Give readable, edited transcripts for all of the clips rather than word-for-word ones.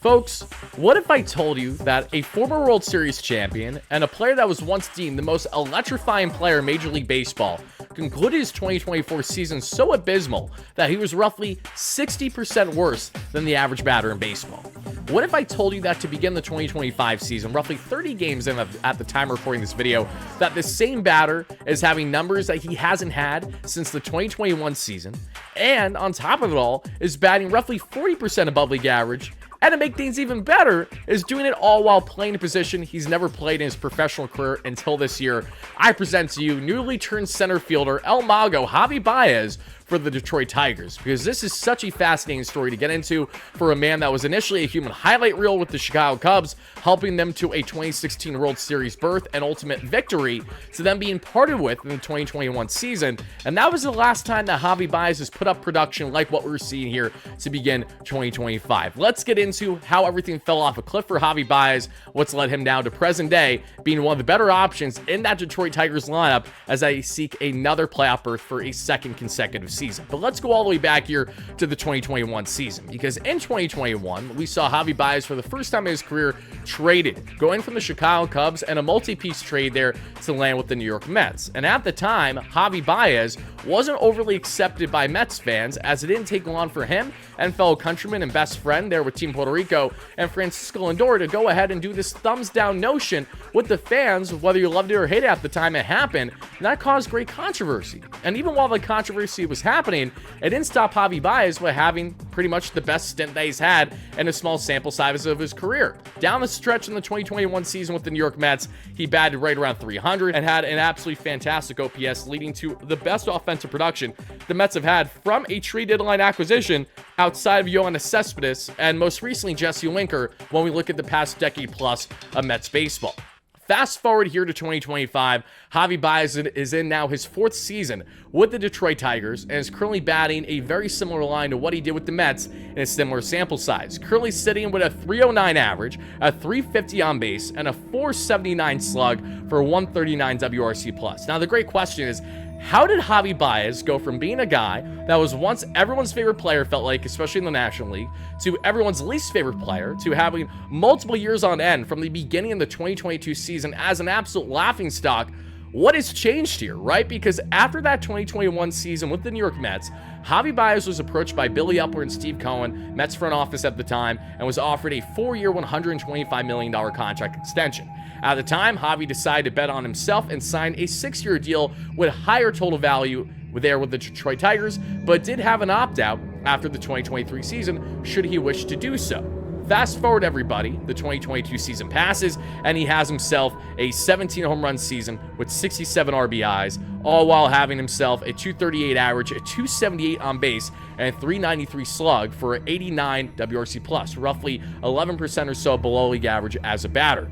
Folks, what if I told you that a former World Series champion and a player that was once deemed the most electrifying player in Major League Baseball concluded his 2024 season so abysmal that he was roughly 60% worse than the average batter in baseball? What if I told you that to begin the 2025 season, roughly 30 games in at the time of recording this video, that the same batter is having numbers that he hasn't had since the 2021 season, and on top of it all, is batting roughly 40% above league average? And to make things even better, is doing it all while playing a position he's never played in his professional career until this year. I present to you newly turned center fielder El Mago Javier Baez for the Detroit Tigers, because this is such a fascinating story to get into for a man that was initially a human highlight reel with the Chicago Cubs, helping them to a 2016 World Series berth and ultimate victory, to them being parted with in the 2021 season. And that was the last time that Javier Baez has put up production like what we're seeing here to begin 2025. Let's get into how everything fell off a cliff for Javier Baez, what's led him now to present day being one of the better options in that Detroit Tigers lineup as they seek another playoff berth for a second consecutive season. But let's go all the way back here to the 2021 season, because in 2021, we saw Javier Baez for the first time in his career traded, going from the Chicago Cubs and a multi-piece trade there to land with the New York Mets. And at the time, Javier Baez wasn't overly accepted by Mets fans, as it didn't take long for him and fellow countryman and best friend there with Team Puerto Rico and Francisco Lindor to go ahead and do this thumbs down notion with the fans, whether you loved it or hated it at the time it happened. And that caused great controversy. And even while the controversy was happening, it didn't stop Javier Baez from having pretty much the best stint that he's had in a small sample size of his career. Down the stretch in the 2021 season with the New York Mets, he batted right around 300 and had an absolutely fantastic OPS, leading to the best offensive production the Mets have had from a trade deadline acquisition outside of Yoenis Cespedes and most recently Jesse Winker when we look at the past decade plus of Mets baseball. Fast forward here to 2025, Javier Baez is in now his fourth season with the Detroit Tigers and is currently batting a very similar line to what he did with the Mets in a similar sample size. Currently sitting with a 309 average, a 350 on base, and a 479 slug for a 139 WRC+. Now the great question is, how did Javier Baez go from being a guy that was once everyone's favorite player, felt like, especially in the National League, to everyone's least favorite player, to having multiple years on end from the beginning of the 2022 season as an absolute laughingstock? What has changed here, right? Because after that 2021 season with the New York Mets, Javier Baez was approached by Billy Upler and Steve Cohen, Mets front office at the time, and was offered a 4-year, $125 million contract extension. At the time, Javi decided to bet on himself and signed a 6-year deal with higher total value there with the Detroit Tigers, but did have an opt-out after the 2023 season should he wish to do so. Fast forward, everybody, the 2022 season passes, and he has himself a 17 home run season with 67 RBIs, all while having himself a 238 average, a 278 on base, and a 393 slug for an 89 WRC+, roughly 11% or so below league average as a batter.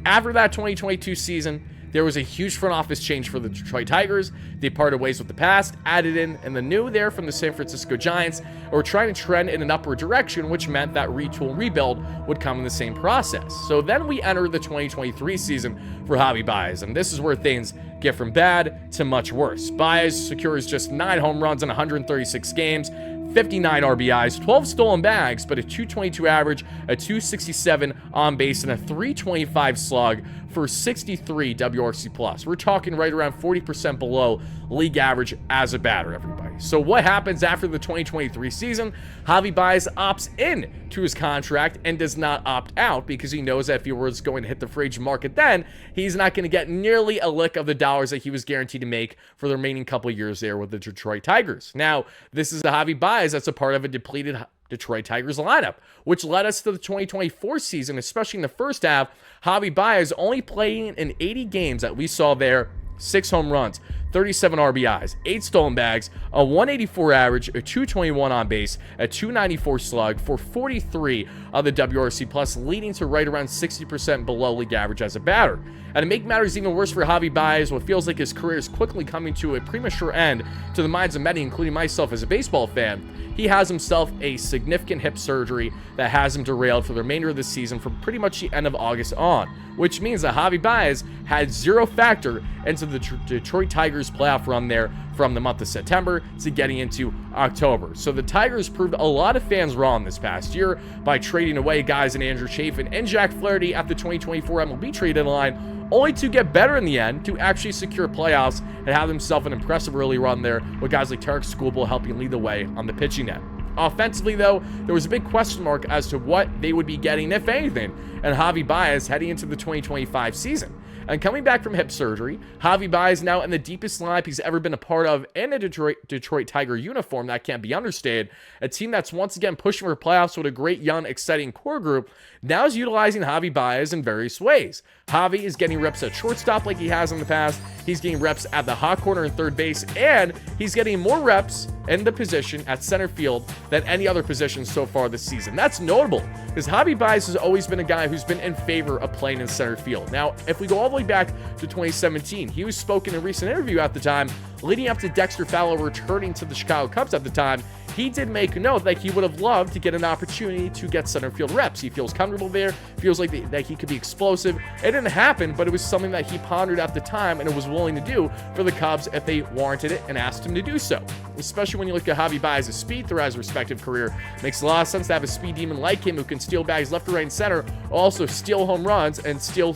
After that 2022 season, there was a huge front office change for the Detroit Tigers. They parted ways with the past, added in the new there from the San Francisco Giants, and were trying to trend in an upward direction, which meant that retool and rebuild would come in the same process. So then we enter the 2023 season for Javier Baez, and this is where things get from bad to much worse. Baez secures just 9 home runs in 136 games, 59 RBIs, 12 stolen bags, but a 222 average, a 267 on base, and a 325 slug for 63 WRC+. We're talking right around 40% below league average as a batter, everybody. So what happens after the 2023 season? Javier Baez opts in to his contract and does not opt out, because he knows that if he was going to hit the free agent market then, he's not going to get nearly a lick of the dollars that he was guaranteed to make for the remaining couple of years there with the Detroit Tigers. Now, this is a Javier Baez that's a part of a depleted Detroit Tigers lineup, which led us to the 2024 season, especially in the first half. Javier Baez only playing in 80 games that we saw there, 6 home runs, 37 RBIs, 8 stolen bags, a 184 average, a 221 on base, a 294 slug for 43 of the WRC+, leading to right around 60% below league average as a batter. And to make matters even worse for Javier Baez, what feels like his career is quickly coming to a premature end to the minds of many, including myself as a baseball fan, he has himself a significant hip surgery that has him derailed for the remainder of the season from pretty much the end of August on, which means that Javier Baez had zero factor into the Detroit Tigers Tigers playoff run there from the month of September to getting into October. So the Tigers proved a lot of fans wrong this past year by trading away guys in Andrew Chafin and Jack Flaherty at the 2024 MLB trade deadline, only to get better in the end to actually secure playoffs and have themselves an impressive early run there with guys like Tarek Skubal helping lead the way on the pitching end. Offensively, though, there was a big question mark as to what they would be getting, if anything, and Javi Baez heading into the 2025 season. And coming back from hip surgery, Javi Baez now in the deepest lineup he's ever been a part of in a Detroit Tiger uniform. That can't be understated. A team that's once again pushing for playoffs with a great, young, exciting core group now is utilizing Javi Baez in various ways. Javi is getting reps at shortstop like he has in the past. He's getting reps at the hot corner and third base, and he's getting more reps in the position at center field than any other position so far this season. That's notable because Javi Baez has always been a guy who's been in favor of playing in center field. Now, if we go all the way back to 2017, he was spoken in a recent interview at the time, leading up to Dexter Fowler returning to the Chicago Cubs at the time. He did make note that he would have loved to get an opportunity to get center field reps. He feels comfortable there, feels like that he could be explosive. It didn't happen, but it was something that he pondered at the time and was willing to do for the Cubs if they warranted it and asked him to do so. Especially when you look at Javi Baez's speed throughout his respective career. Makes a lot of sense to have a speed demon like him who can steal bags left, right, and center, also steal home runs and steal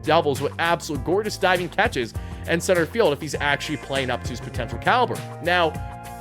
doubles with absolute gorgeous diving catches and center field if he's actually playing up to his potential caliber. Now,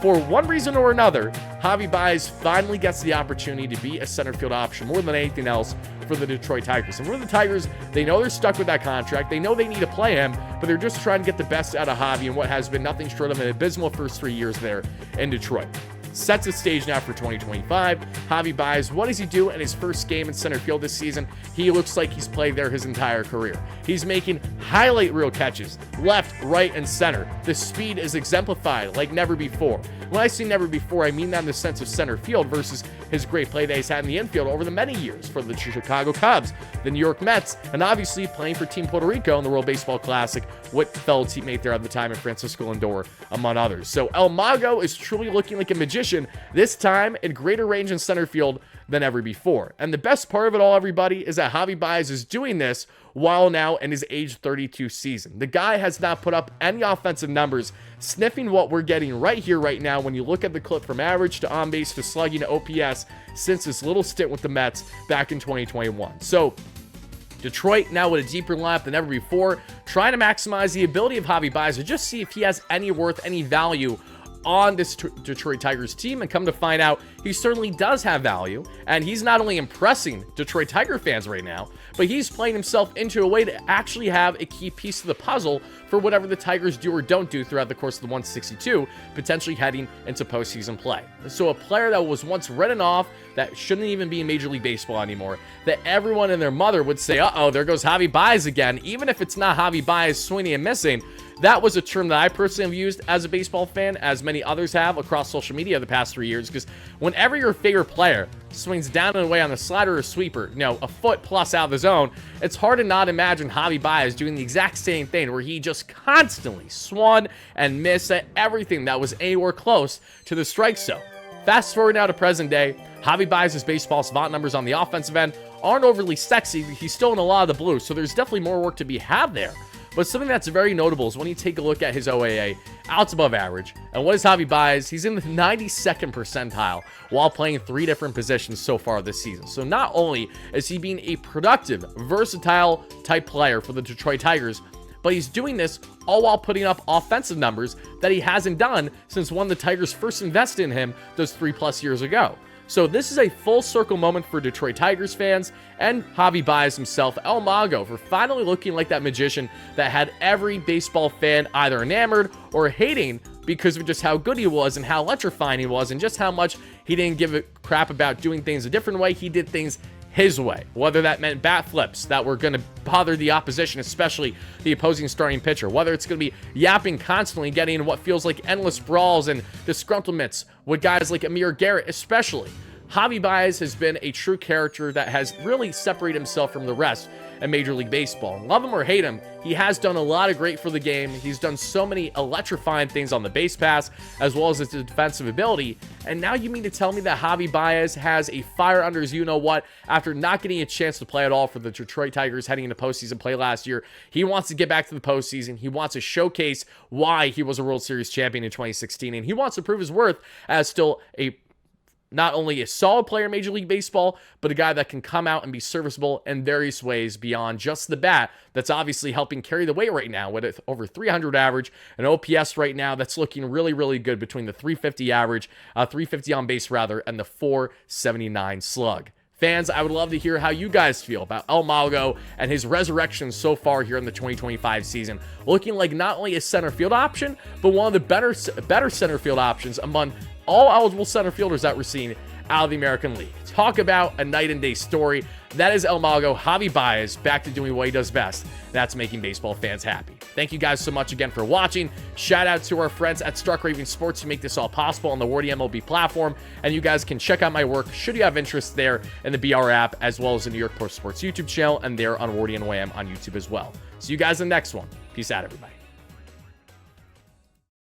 for one reason or another, Javi Baez finally gets the opportunity to be a center field option more than anything else for the Detroit Tigers. And for the Tigers, they know they're stuck with that contract. They know they need to play him, but they're just trying to get the best out of Javi in what has been nothing short of an abysmal first 3 years there in Detroit. Sets the stage now for 2025. Javi Baez, what does he do in his first game in center field this season? He looks like he's played there his entire career. He's making highlight reel catches, left, right, and center. The speed is exemplified like never before. When I say never before, I mean that in the sense of center field versus his great play that he's had in the infield over the many years for the Chicago Cubs, the New York Mets, and obviously playing for Team Puerto Rico in the World Baseball Classic with fellow teammate there at the time in Francisco Lindor, among others. So El Mago is truly looking like a magician, this time in greater range in center field than ever before. And the best part of it all, everybody, is that Javi Baez is doing this while now in his age 32 season. The guy has not put up any offensive numbers sniffing what we're getting right here, right now, when you look at the clip from average to on base to slugging to OPS since his little stint with the Mets back in 2021. So Detroit now with a deeper lineup than ever before, trying to maximize the ability of Javi Baez to just see if he has any worth, any value on this Detroit Tigers team, and come to find out he certainly does have value, and he's not only impressing Detroit Tiger fans right now, but he's playing himself into a way to actually have a key piece of the puzzle for whatever the Tigers do or don't do throughout the course of the 162, potentially heading into postseason play. So a player that was once written off, that shouldn't even be in Major League Baseball anymore, that everyone and their mother would say, uh-oh, there goes Javi Baez again, even if it's not Javi Baez swinging and missing. That was a term that I personally have used as a baseball fan, as many others have across social media the past 3 years, because whenever your favorite player swings down and away on the slider or sweeper, a foot plus out of the zone, it's hard to not imagine Javi Baez doing the exact same thing, where he just constantly swung and missed at everything that was anywhere close to the strike zone. Fast forward now to present day, Javi Baez's baseball savant numbers on the offensive end aren't overly sexy. He's still in a lot of the blue, so there's definitely more work to be had there. But something that's very notable is when you take a look at his OAA, outs above average. And what is Javi Baez? He's in the 92nd percentile while playing 3 different positions so far this season. So not only is he being a productive, versatile type player for the Detroit Tigers, but he's doing this all while putting up offensive numbers that he hasn't done since when the Tigers first invested in him those 3+ years ago. So this is a full circle moment for Detroit Tigers fans and Javi Baez himself, El Mago, for finally looking like that magician that had every baseball fan either enamored or hating because of just how good he was and how electrifying he was and just how much he didn't give a crap about doing things a different way. He did things his way, whether that meant bat flips that were going to bother the opposition, especially the opposing starting pitcher, whether it's going to be yapping constantly, getting what feels like endless brawls and disgruntlements with guys like Amir Garrett, especially. Javi Baez has been a true character that has really separated himself from the rest in Major League Baseball. Love him or hate him, he has done a lot of great for the game. He's done so many electrifying things on the base pass, as well as his defensive ability. And now you mean to tell me that Javi Baez has a fire under his you-know-what after not getting a chance to play at all for the Detroit Tigers heading into postseason play last year? He wants to get back to the postseason. He wants to showcase why he was a World Series champion in 2016, and he wants to prove his worth as still not only a solid player in Major League Baseball, but a guy that can come out and be serviceable in various ways beyond just the bat. That's obviously helping carry the weight right now with over 300 average, an OPS right now that's looking really, really good between the 350 average, 350 on base rather, and the 479 slug. Fans, I would love to hear how you guys feel about El Mago and his resurrection so far here in the 2025 season. Looking like not only a center field option, but one of the better center field options among all eligible center fielders that we're seeing out of the American League. Talk about a night and day story. That is El Mago, Javi Baez, back to doing what he does best. That's making baseball fans happy. Thank you guys so much again for watching. Shout out to our friends at Struck Raving Sports who make this all possible on the WardyMLB platform. And you guys can check out my work, should you have interest there, in the BR app, as well as the New York Pro Sports YouTube channel, and there on Wardy and Wham on YouTube as well. See you guys in the next one. Peace out, everybody.